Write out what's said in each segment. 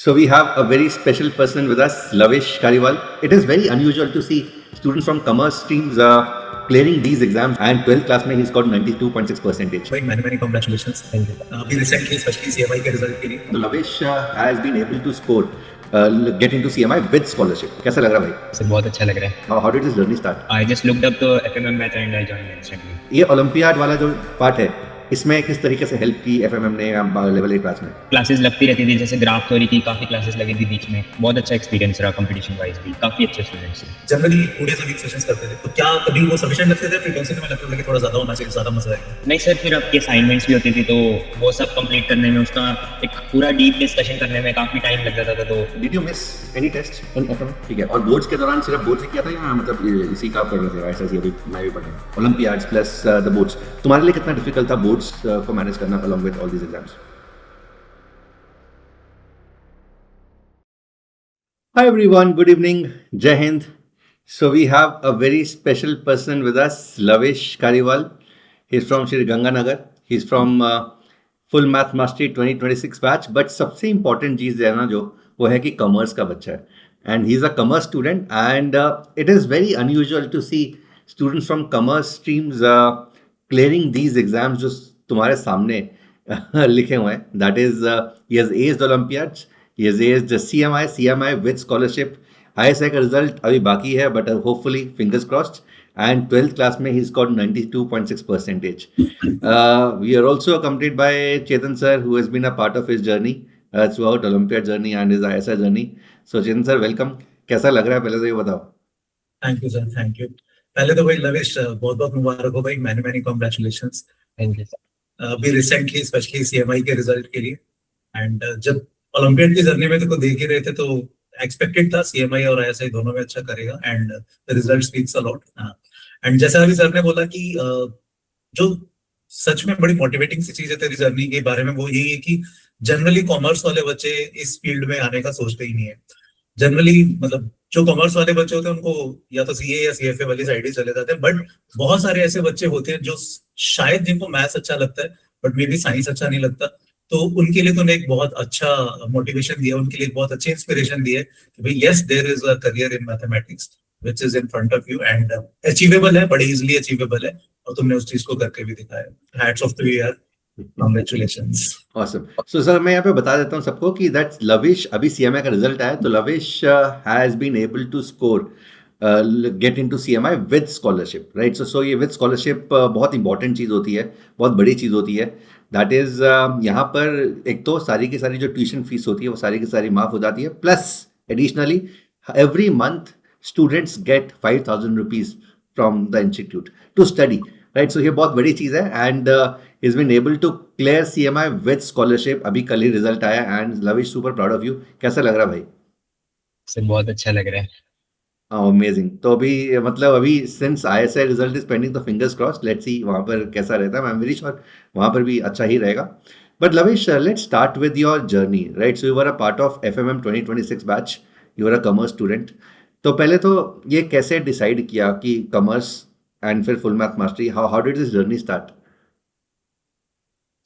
So we have a very special person with us, Lavish Kariwal. It is very unusual to see students from commerce streams clearing these exams, and 12th class में he's got 92.6 percentage. Many congratulations. Thank you. अभी recently especially CMI के result के लिए So Lavish has been able to score get into CMI with scholarship. कैसा लग रहा है भाई? सर बहुत अच्छा लग रहा है. How did this journey start? I just looked up the FMM batch and I joined instantly. ये ओलंपियाड वाला जो पार्ट है, इसमें किस तरीके से हेल्प की FMM ने लेवल 8 क्लास में? क्लासेस लगती रहती थी, जैसे ग्राफ थ्योरी की काफी क्लासेस लगी थी बीच में. बहुत अच्छा एक्सपीरियंस रहा कंपटीशन वाइज भी. काफी अच्छे स्टूडेंट्स थे. Generally 2 days a week sessions करते थे, तो क्या कभी वो सफिशिएंट लगते थे? फ्रीक्वेंसी में लगता था कि थोड़ा ज्यादा होना चाहिए, ज्यादा मजा आएगा? नहीं सर, फिर आपकी असाइनमेंट्स भी होती थी, तो वो सब कंप्लीट करने में, उसका एक पूरा डीप डिस्कशन करने में काफी टाइम लग जाता था. तो Did you miss any test in FMM? ठीक है. और बोर्ड्स के दौरान सिर्फ बोर्ड्स ही किया था या मतलब इसी का पढ़ रहे थे? ऐसा ही अभी मैं भी पढ़ा. Olympiads plus the boards. तुम्हारे लिए कितना डिफिकल्ट था बोर्ड्स को मैनेज करना along with all these exams? Hi everyone, good evening, Jai Hind. So we have a very special person with us, Lavish Kariwal. He's from Shri Ganganagar. He's from Full Math Mastery 2026 batch. But सबसे important चीज़ है ना जो वो है कि commerce का बच्चा है. And he's a commerce student, and it is very unusual to see students from commerce streams clearing these exams जो तुम्हारे सामने लिखे हुए हैं. That is, he has aced Olympiads, he has aced CMI with scholarship. ISI का result अभी बाकी है, but hopefully fingers crossed. And 12th class में he's got 92.6 percentage. We are also accompanied by Chetan sir, who has been a part of his journey throughout Olympiad journey and his ISI journey. So Chetan sir, welcome. कैसा लग रहा है पहले तो ये बताओ. Thank you sir, thank you. पहले तो भाई लविश बहुत बहुत मुबारक हो भाई. Many congratulations. Thank you. अभी रिसेंटली स्पेशली सीएमआई के रिजल्ट के लिए, एंड जब ओलंपियाड की जर्नी में तो देख ही रहे थे, तो एक्सपेक्टेड था सीएमआई और आईएसआई दोनों में अच्छा करेगा, and the result speaks a lot. And जैसा अभी सर ने बोला कि जो सच में बड़ी मोटिवेटिंग सी चीज है तेरी जर्नी के बारे में, वो यही है कि जनरली कॉमर्स वाले बच्चे इस फील्ड में आने का सोचते ही नहीं है. जनरली मतलब जो कॉमर्स वाले बच्चे होते हैं उनको या तो सीए या सीएफए वाली साइड ही चले जाते हैं, बट बहुत सारे ऐसे बच्चे होते हैं जो शायद जिनको मैथ्स अच्छा लगता है बट मे बी साइंस अच्छा नहीं लगता, तो उनके लिए तूने एक बहुत अच्छा मोटिवेशन दिया, उनके लिए एक बहुत अच्छी इंस्पिरेशन दी है कि भाई yes, there is a career in mathematics which is in front of you, and achievable है, बड़ी इजीली अचीवेबल है, और तुमने उस चीज को करके भी दिखाया. हैट्स ऑफ टू यू यार. Congratulations. Awesome. So सर मैं यहाँ पे बता देता हूँ सबको कि that लविश अभी CMI का रिजल्ट आया, तो lavish has been able to score get into CMI with scholarship, right? So ये with scholarship बहुत इंपॉर्टेंट चीज़ होती है, बहुत बड़ी चीज़ होती है. दैट इज यहाँ पर एक तो सारी की सारी जो ट्यूशन फीस होती है वो सारी की सारी माफ हो जाती है, plus additionally every month students get 5,000 rupees from the institute to study, right? So ये बहुत बड़ी चीज़ है, and is been able to clear CMI with scholarship. अभी कल ही रिजल्ट आया, and Lavish super proud of you. कैसा लग रहा है भाई? सर बहुत अच्छा लग रहा है. अमेजिंग. तो अभी मतलब अभी since ISI result is pending, तो फिंगर्स क्रॉस्ड, लेट्स सी वहाँ पर कैसा रहता है. आई एम वेरी श्योर वहाँ पर भी अच्छा ही रहेगा. But lavish, let's start with your journey, right? So you were a part of FMM 2026 batch, you were a commerce student. तो पहले तो ये कैसे डिसाइड किया कि कॉमर्स एंड फिर full math mastery, how did this journey start?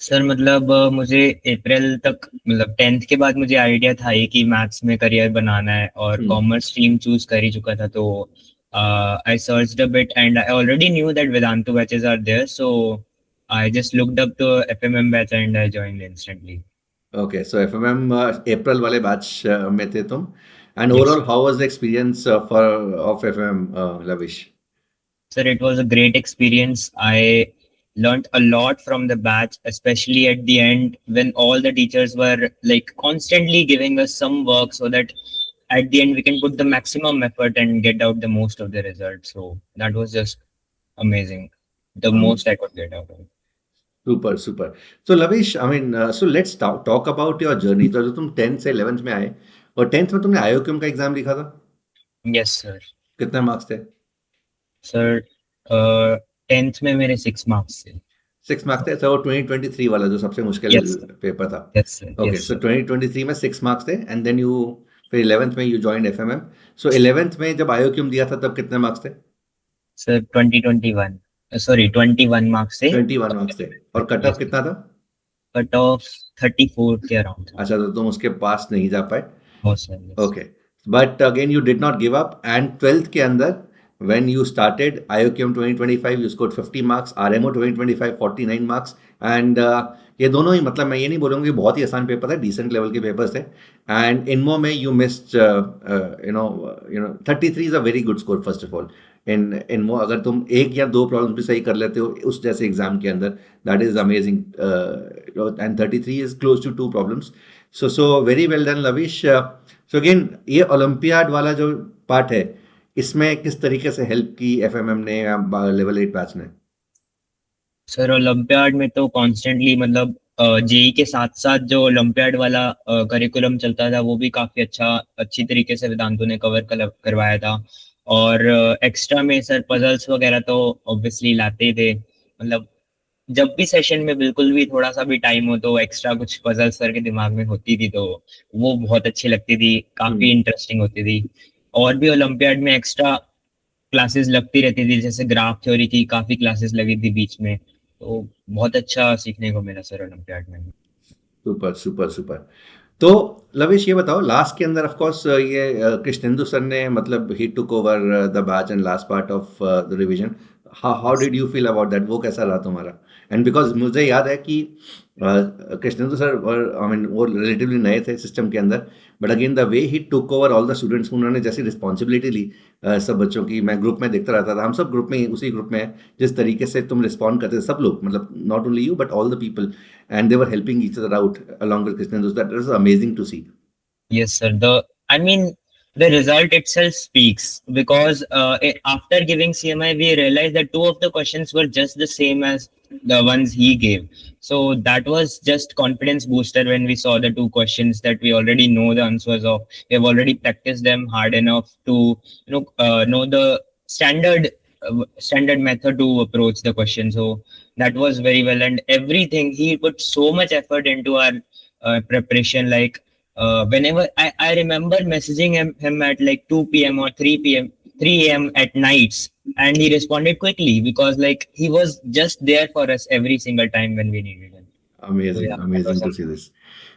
Sir मतलब मुझे अप्रैल तक, मतलब 10th के बाद मुझे आइडिया था ये कि मैथ्स में करियर बनाना है, और कॉमर्स स्ट्रीम चूज कर ही चुका था. तो I searched a bit and I already knew that Vedantu batches are there, so I just looked up the FMM batch and I joined instantly. Okay, so FMM April वाले batch में थे तुम, and overall how was the experience of FMM, Lavish? Sir, it was a great experience. I learned a lot from the batch, especially at the end when all the teachers were like constantly giving us some work so that at the end we can put the maximum effort and get out the most of the results. So that was just amazing. The most I could get out of it. Super, super. So Lavish, I mean, so let's talk about your journey. तो जो तुम 10th से 11th में आए, और 10th में तुमने IOQM का एग्जाम लिखा था? Yes, sir. कितने मार्क्स थे? Sir, 10th में मेरे 6 मार्क्स थे. 6 मार्क्स थे. तो वो 2023 वाला जो सबसे मुश्किल Yes, sir. पेपर था. Yes, sir. Okay, Yes, so sir. 2023 में 6 मार्क्स थे, and then you फिर 11th में you joined FMM. So 11th में जब IOQM दिया था तब कितने मार्क्स थे? Sir, 2021. Sorry, 21 मार्क्स थे. 21 मार्क्स थे. और कट ऑफ Yes. कितना था? कट ऑफ 34 के अराउंड था। अच्छा, तो तुम उसके पास नहीं जा पाए. बहुत sir. Okay, but again you did not give up, and 12th के अंदर when you started IOQM 2025 you scored 50 marks, RMO 2025 49 marks, and ये दोनों ही, मतलब मैं ये नहीं बोलूँगा कि बहुत ही आसान पेपर था, डिसेंट लेवल के पेपर्स थे. एंड इनमो में you missed you know 33 is a very good score first of all. INMO अगर तुम एक या दो प्रॉब्लम्स भी सही कर लेते हो उस जैसे एग्जाम के अंदर, that is amazing. And 33 is close to 2 problems. So very well done Lavish. So again ये ओलंपियाड वाला जो पार्ट है, इसमें किस तरीके से हेल्प की एफएमएम ने या लेवल 8 बैच ने? सर ओलंपियाड में तो कॉन्स्टेंटली मतलब जेई के साथ साथ जो ओलंपियाड वाला करिकुलम चलता था वो भी काफी अच्छी तरीके से वेदांतु ने कवर करवाया था. और एक्स्ट्रा में सर पजल्स वगैरह तो ऑब्वियसली लाते ही थे. मतलब जब भी सेशन में बिल्कुल भी थोड़ा सा भी टाइम हो तो एक्स्ट्रा कुछ पजल सर के दिमाग में होती थी, तो वो बहुत अच्छी लगती थी, काफी इंटरेस्टिंग होती थी. और भी ओलंपियाड में एक्स्ट्रा क्लासेस लगती रहती थी, जैसे ग्राफ थ्योरी की काफी क्लासेस लगी थी बीच में, तो बहुत अच्छा सीखने को मिला सर ओलंपियाड में. Super super super. तो लविश ये बताओ, लास्ट के अंदर ऑफ कोर्स ये कृष्णेंदु सर ने, मतलब he took over the batch and last part of the revision. How did you feel about that? वो कैसा रहा तुम्हारा? एंड बिकॉज मुझे याद है कि कृष्णेंदु सर आई मीन वो रिलेटिवली नए थे सिस्टम के अंदर, but again the way he took over all the students, उन्होंने जैसी रिस्पॉन्सिबिलिटी ली सब बच्चों की. मैं ग्रुप में देखता रहता था, हम सब ग्रुप में उसी ग्रुप में हैं, जिस तरीके से तुम रिस्पॉन्ड करते थे सब लोग, मतलब not only you but all the people, and they were helping each other out along with Krishnendu. That was amazing to see. Yes, sir. The result itself speaks, because after giving CMI, we realized that 2 of the questions were just the same as the ones he gave. So that was just confidence booster when we saw the 2 questions that we already know the answers of. We have already practiced them hard enough to know the standard method to approach the question. So that was very well, and everything he put so much effort into our preparation. Like whenever I remember messaging him at like 2 p.m. or 3 a.m. at nights, and he responded quickly because like he was just there for us every single time when we needed him. Amazing, So, yeah, amazing to see this.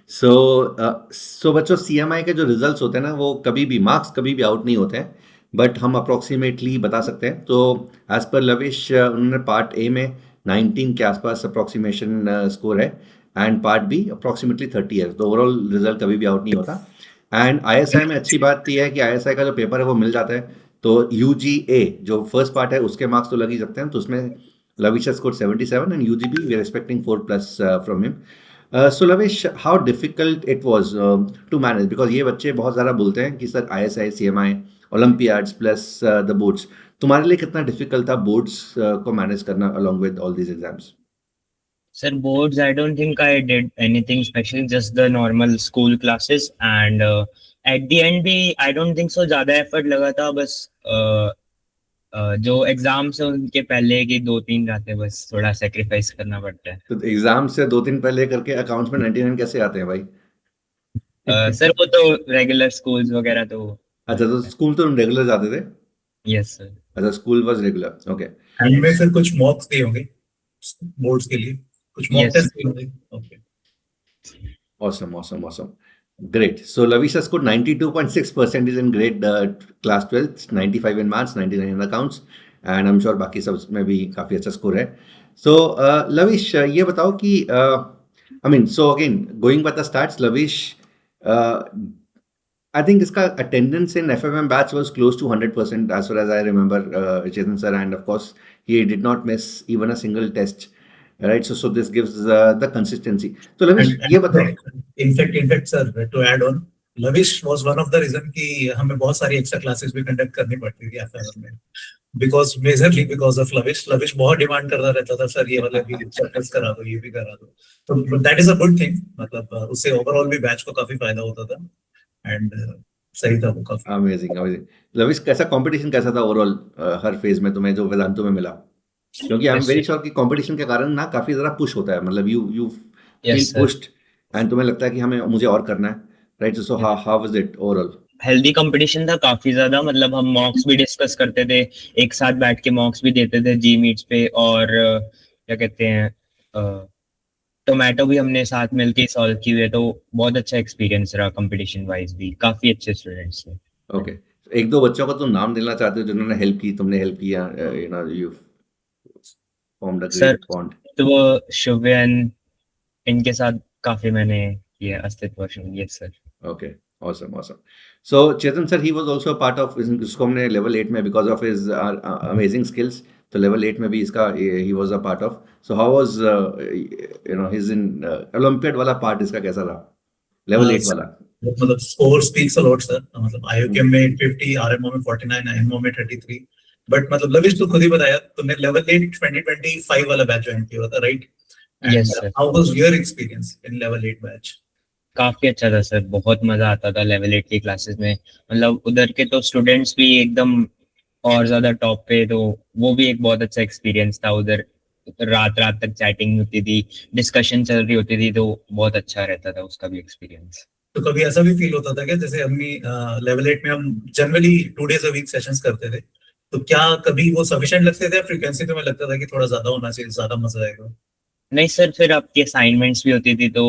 So बच्चों, CMI के जो results होते हैं ना, वो कभी भी marks कभी भी आउट नहीं होते हैं, बट हम अप्रोक्सीमेटली बता सकते हैं. तो एज पर लविश, उन्होंने पार्ट ए में 19 के आसपास अप्रोक्सीमेशन स्कोर है, एंड पार्ट बी अप्रोक्सीमेटली 30 है. तो ओवरऑल रिजल्ट कभी भी आउट नहीं होता. एंड ISI में अच्छी बात यह है कि ISI का जो पेपर है वो मिल जाता है. तो UGA जो फर्स्ट पार्ट है उसके मार्क्स तो लग ही सकते हैं, तो उसमें lavish has scored 77, and UGB we are expecting 4+ from him. So Lavish, how difficult it was to manage, because ये बच्चे बहुत ज़्यादा बोलते हैं कि sir ISI, CMI, Olympiads plus the boards. तुम्हारे लिए कितना डिफिकल्ट था बोर्ड्स को मैनेज करना along with all these exams? Sir, boards, I don't think I did anything special, just the normal school classes, and at the end भी I don't think so ज़्यादा effort लगा था. बस जो exams है उनके पहले की 2-3 रातें बस थोड़ा सेक्रीफाइस करना पड़ता है. तो एग्जाम से 2 दिन पहले करके अकाउंट्स में 99 कैसे आते हैं भाई? सर वो तो रेगुलर स्कूल्स वगैरह तो. अच्छा, तो स्कूल तो तुम रेगुलर जाते थे? Yes sir. अच्छा, school was regular. Okay. And में फिर कुछ मॉक्स दिए होंगे बोर्ड्स के लिए, कुछ मॉक Yes. टेस्ट दिए होंगे. Okay. Awesome. Great. So Lavish has scored 92.6% in grade class 12th, 95 in maths, 99 in accounts, and I'm sure बाकी सब में भी काफी अच्छा स्कोर है. So Lavish, ये बताओ कि I mean, so again going by the stats, Lavish, I think इसका attendance in FMM batch was close to 100% as far as I remember, Chetan sir, and of course he did not miss even a single test. Right, so this gives the consistency. So Lavish, ये बताओ. In fact sir, to add on, Lavish was one of the reason कि हमें बहुत सारी extra classes भी conduct करनी पड़ती थी FMM में, majorly because of lavish. Lavish बहुत डिमांड करता रहता था, सर ये वाला भी चैप्टर्स करा दो, ये भी करा दो. तो that is a good thing, मतलब उससे ओवरऑल भी बैच को काफी फायदा होता था, एंड सही था वो काफी. अमेजिंग. लविश, कंपटीशन कैसा था ओवरऑल हर फेज में तुम्हें जो वेदांतु में मिला? क्योंकि आई एम वेरी श्योर कि कंपटीशन के कारण ना काफी ज्यादा पुश होता है, मतलब यू फील पुश्ड एंड तुम्हें लगता है कि मुझे और करना है. Right, so how was it overall? Healthy competition था काफी ज्यादा. मतलब हम मॉक्स भी डिस्कस करते थे, एक साथ बैठ के मॉक्स भी देते थे जी मीट्स पे, और क्या कहते हैं टोमेटो भी हमने साथ मिलके सॉल्व की हुई है, तो बहुत अच्छा एक्सपीरियंस रहा कंपटीशन वाइज भी, काफी अच्छे स्टूडेंट्स थे। ओके, एक दो बच्चों का तुम नाम देना चाहते हो जिन्होंने हेल्प की, तुमने हेल्प किया, you formed a sir great bond? तो वो शुभयन, इनके साथ काफी मैंने ये अस्तित्व yes sir. Okay, awesome, awesome. So Chetan sir, he was also a part of इसको हमने level 8 में because of his amazing skills, तो level 8 में भी इसका he was a part of. So how was his in Olympiad वाला part इसका कैसा रहा? Level 8 वाला? मतलब score speaks a lot sir, मतलब आईओकेम में 850, आरएमओ में 49, एनएमओ में 33। बट मतलब लविश तो खुद ही बताया, तुमने लेवल 8 2025 वाला बैच ज्वाइन किया था, right? Yes, sir. How was your experience in level 8 batch? काफी अच्छा था सर, बहुत मजा आता था लेवल 8 की क्लासेस में। मतलब उधर के तो स्टूडेंट्स भी एकदम और ज्यादा टॉप पे, तो वो भी एक बहुत अच्छा एक्सपीरियंस था। उधर रात रात तक चैटिंग होती थी, डिस्कशन चल रही होती थी, तो बहुत अच्छा रहता था उसका भी एक्सपीरियंस। तो कभी ऐसा भी फील होता था कि जैसे हम लेवल 8 में हम generally 2 days a week sessions करते थे, तो क्या कभी वो सफिशिएंट लगते थे? फ्रीक्वेंसी तो मैं लगता था कि थोड़ा ज्यादा होना चाहिए, ज्यादा मजा आएगा। नहीं सर, फिर आपकी असाइनमेंट्स भी होती थी, तो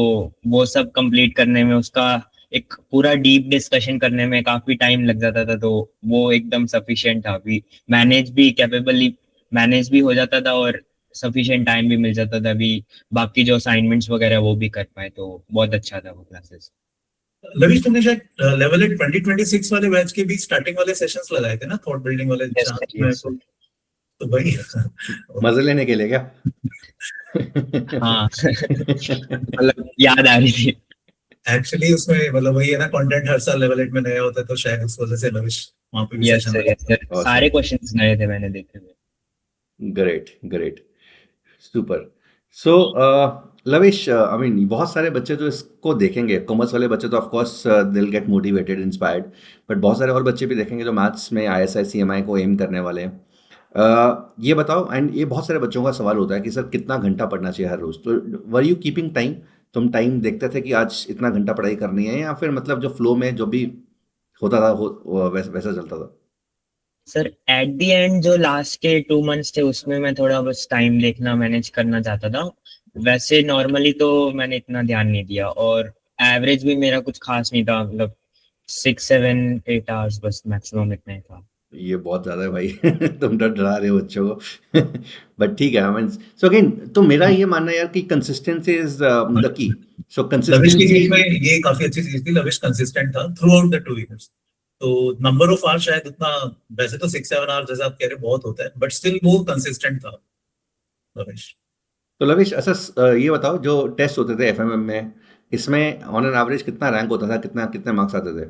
वो सब कंप्लीट करने में, उसका एक पूरा डीप डिस्कशन करने में काफी टाइम लग जाता था, तो वो एकदम सफिशिएंट था। अभी मैनेज भी कैपेबली मैनेज भी हो जाता था, और सफिशिएंट टाइम भी मिल जाता था अभी बाकी जो असाइनमेंट्स वगैरह वो भी कर पाए, तो बहुत अच्छा था वो क्लासेस। लविश, तुमने शायद लेवल 8 2026 वाले बैच के भी स्टार्टिंग वाले सेशंस लगाए थे ना, थॉट बिल्डिंग वाले, यस जहाँ सर, मैं यस सर। तो भाई मजे लेने के लिए क्या? हाँ मतलब याद आ रही थी। एक्चुअली उसमें मतलब वही है ना, कंटेंट हर साल लेवल 8 में नया होता है, तो शायद उस वजह से लविश वहां पे भी यस सेशन सर, लगा। Yes sir, Awesome. सारे क्वेश्चंस नए थे मैंने देखे हुए। Great, great. Super. So lavish, I mean बहुत सारे बच्चे जो इसको देखेंगे, कॉमर्स वाले बच्चे तो ऑफ कोर्स दिल गेट मोटिवेटेड, इंस्पायर्ड, बट बहुत सारे और बच्चे भी देखेंगे जो मैथ्स में आईएसआई सीएमआई को एम करने वाले हैं। ये बताओ, एंड ये बहुत सारे बच्चों का सवाल होता है कि सर कितना घंटा पढ़ना चाहिए हर रोज, तो वर यू कीपिंग टाइम? तुम टाइम देखते थे कि आज इतना घंटा पढ़ाई करनी है, या फिर मतलब जो फ्लो में जो भी होता था वैसा वैसा चलता था? सर एट द एंड जो लास्ट के 2 मंथ्स थे, उसमें मैं थोड़ा बस टाइम देखना मैनेज करना चाहता था। वैसे नॉर्मली तो मैंने इतना ध्यान नहीं दिया, और एवरेज भी मेरा कुछ खास नहीं था, मतलब 6, 7, 8 आवर्स बस मैक्सिमम इतना ही था। ये बहुत ज्यादा है भाई। तुम डरा रहे हो बच्चों को। बट ठीक है, आई मीन सो अगेन, तो मेरा ये मानना है यार कि consistency is the key. So lavish की केस में कंसिस्टेंसी। ये काफी अच्छी चीज थी, लविश कंसिस्टेंट था थ्रू आउट द 2 years। तो नंबर ऑफ आवर्स शायद उतना, वैसे तो 6-7 आवर्स जैसा आप कह रहे हो बहुत होता है, बट स्टिल वो कंसिस्टेंट था लविश। तो लविश, अच्छा ये बताओ, जो टेस्ट होते थे एफएमएम में, इसमें ऑन एन एवरेज कितना रैंक होता था, कितना कितने मार्क्स आते थे?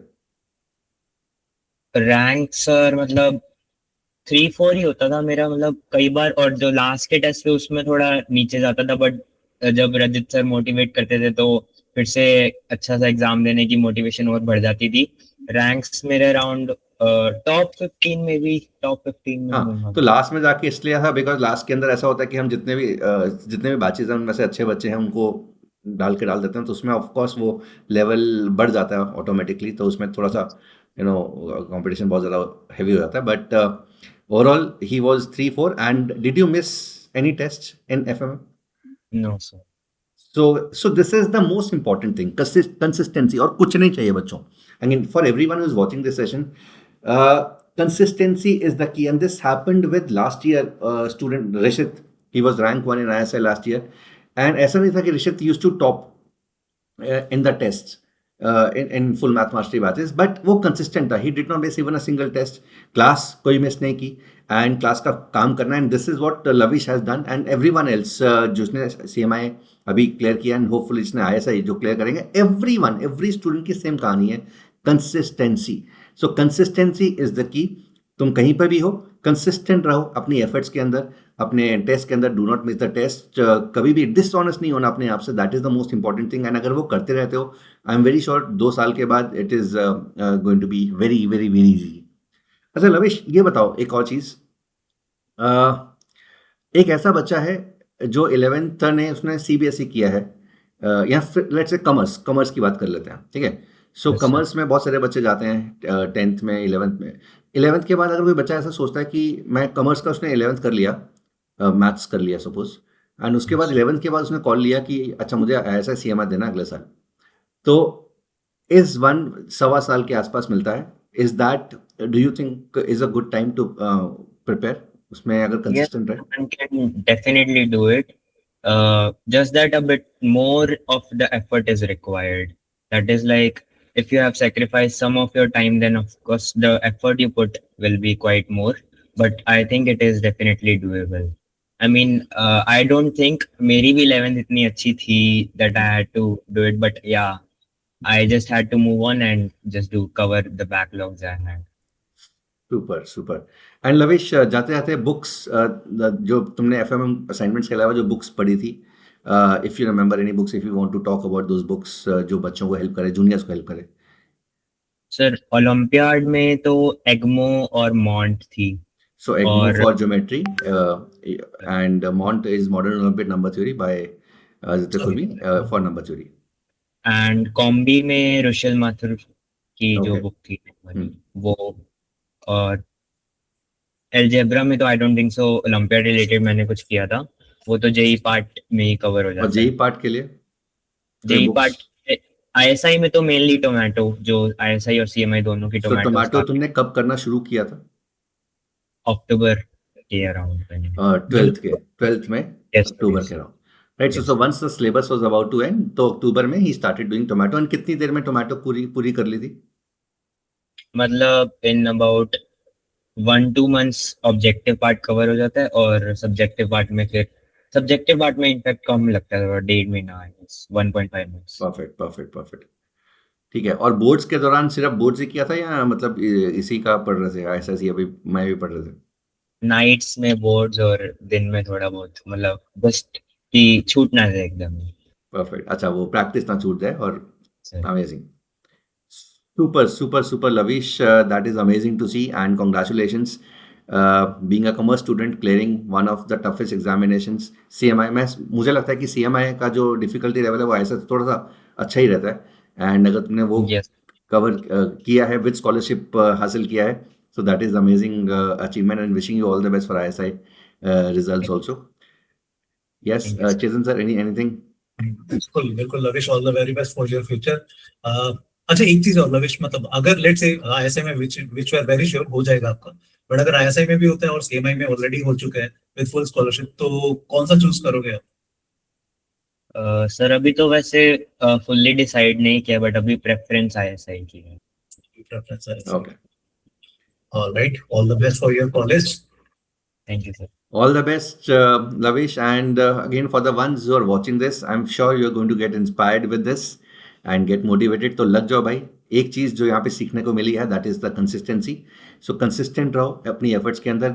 रैंक सर मतलब 3, 4 ही होता था मेरा, मतलब कई बार, और जो लास्ट के टेस्ट पे उसमें थोड़ा नीचे जाता था, बट जब रजित सर मोटिवेट करते थे तो फिर से अच्छा सा एग्जाम देने की मोटिवेशन और बढ़ जाती थी। रैंक्स मेरे अराउंड टॉप 15 में भी, टॉप 15 में हाँ, होंगे। तो लास्ट में जाके इसलिए था बिकॉज लास्ट के अंदर ऐसा होता है कि हम जितने भी बैचेज हैं उनमें से अच्छे बच्चे हैं उनको डाल देते हैं, तो उसमें ऑफ कोर्स वो लेवल बढ़ जाता है ऑटोमेटिकली, तो उसमें थोड़ा सा कंपटीशन बहुत ज़्यादा हैवी हो जाता है, but overall he was 3-4। And did you miss any test in FMM? No sir. So this is the most important thing, consistency, और कुछ नहीं चाहिए बच्चों। Again, for everyone who is watching this session, consistency is the key, and this happened with last year student Rishit. He was rank 1 in ISI last year, and ऐसा नहीं था कि Rishit used to top in the tests, in full math mastery batches, but वो consistent था, he did not miss even a single test, class कोई miss नहीं की, and class का काम करना, and this is what Lavish has done, and everyone else जिसने CMI अभी क्लियर किया, एंड होपफुली जिसने ISI जो क्लियर करेंगे, एवरी स्टूडेंट की सेम कहानी है, consistency. So consistency is the key. तुम कहीं पर भी हो, कंसिस्टेंट रहो अपनी एफर्ट्स के अंदर, अपने टेस्ट के अंदर, do not miss the test, कभी भी डिसऑनेस्ट नहीं होना अपने आप से, that is the most important thing. And अगर वो करते रहते हो, आई एम वेरी श्योर 2 साल के बाद it is going to be very very very easy. अच्छा लविश, ये बताओ एक और चीज़, एक ऐसा बच्चा है जो 11th ने उसने सीबीएसई किया है, या फिर लेट्स से कॉमर्स की बात कर लेते हैं, ठीक है? सो Yes, sir. कॉमर्स में बहुत सारे बच्चे जाते हैं 10th में, 11th में। 11th के बाद अगर कोई बच्चा ऐसा सोचता है कि मैं कॉमर्स का, उसने 11th कर लिया, मैथ्स कर लिया सपोज, एंड उसके बाद 11th के बाद उसने कॉल लिया कि अच्छा मुझे ऐसा CMI देना अगले साल. तो इस 1.25 साल के आसपास मिलता है. Is that, do you think is a good time to prepare उसमें अगर Yes, कंसिस्टेंट रहे? one can definitely do it. Just that a bit more of the effort is required. That is like if you have sacrificed some of your time, then of course the effort you put will be quite more. But I think it is definitely doable. I mean, I don't think मेरी भी 11th इतनी अच्छी थी that I had to do it. But yeah, I just had to move on and just do cover the backlogs I had. Super super. And lavish, जाते जाते books, जो तुमने FMM assignments के अलावा जो बुक्स पढ़ी थी, if you remember any books, if you want to talk about those books जो बच्चों को हेल्प करे, जूनियर्स को हेल्प करे. सर ओलंपियाड में तो एग्मो और मॉन्ट थी. So EGMO और for geometry, and MONT is Modern Olympic Number Theory by Aditya Khulbi for number theory. And combi में रुशल माथुर की जो Okay. बुक थी वो. और एलजेब्रा में तो I don't think so olympiad related मैंने कुछ किया था. वो तो जेई पार्ट में ही कवर हो और जाता जेई है. पार्ट के लिए जेई books? पार्ट आईएसआई में तो मेनली टोमेटो, जो आईएसआई और सीएमआई दोनों की So टोमेटो टमाटो तुमने कब करना शुरू किया था? अक्टूबर के अराउंड मैंने. 12th में, Yes, अक्टूबर yes. के around. Right. Yes. So once the syllabus was about to end, तो अक्टूबर में he started doing tomato. And कितनी देर में टोमेटो पूरी कर ली थी? मतलब in about 1-2 months objective part cover हो जाता है और सब्जेक्टिव पार्ट में इनफैक्ट कम लगता है, 1.5 महीना, 1.5 months. परफेक्ट. ठीक है. और बोर्ड्स के दौरान सिर्फ बोर्ड्स ही किया था या मतलब इसी का पढ़ रहे थे? ऐसा ही अभी मैं भी पढ़ रहे थे. नाइट्स में बोर्ड्स और दिन में थोड़ा बहुत, मतलब जस्ट कि छूटना है एकदम. परफेक्ट. अच्छा, वो प्रैक्टिस ना छूट जाए. और Sir. amazing. Super, Lavish. That is amazing to see, and congratulations. Being a commerce student, clearing one of the toughest examinations. CMI में मुझे लगता है कि CMI का जो डिफिकल्टी लेवल है वो ऐसा थोड़ा सा अच्छा ही रहता है. एंड अगर तुमने वो Yes. कवर किया है विद स्कॉलरशिप हासिल किया है, so that is amazing achievement, and wishing you all the best for ISI results also. Yes, Thank you, sir. Chetan sir, anything? बिल्कुल lavish, all the very best for your future. अच्छा एक चीज और lavish, मतलब अगर let's से ISI में which we are very sure हो जाएगा आपका, बट अगर आईएसआई में भी होता है और सीएमआई में ऑलरेडी हो चुका है विद फुल स्कॉलरशिप, तो कौन सा चूज करोगे आप? सर अभी तो वैसे फुल्ली डिसाइड नहीं किया, बट अभी प्रेफरेंस आईएसआई की है. प्रेफरेंस है. Okay. Alright, all the best for your college. Thank you sir. All the best, Lavish. And again, for the ones who are watching this, I'm sure you're going to get inspired with this and get motivated. तो लग जाओ भाई. एक चीज़ जो यहाँ पे सीखने को मिली है, that is the consistency. So consistent रहो अपनी efforts के अंदर.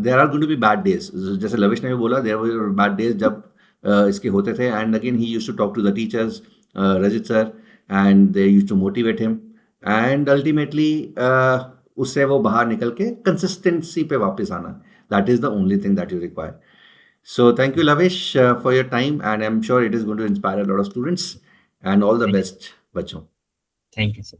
There are going to be bad days. जैसे लविश ने भी बोला, there were bad days जब इसके होते थे. And again, he used to talk to the teachers, Rajit sir, and they used to motivate him. And ultimately, उससे वो बाहर निकल के consistency पे वापस आना. That is the only thing that you require. So thank you, Lavish, for your time, and I'm sure it is going to inspire a lot of students. And all the best, बच्चों. Thank you sir.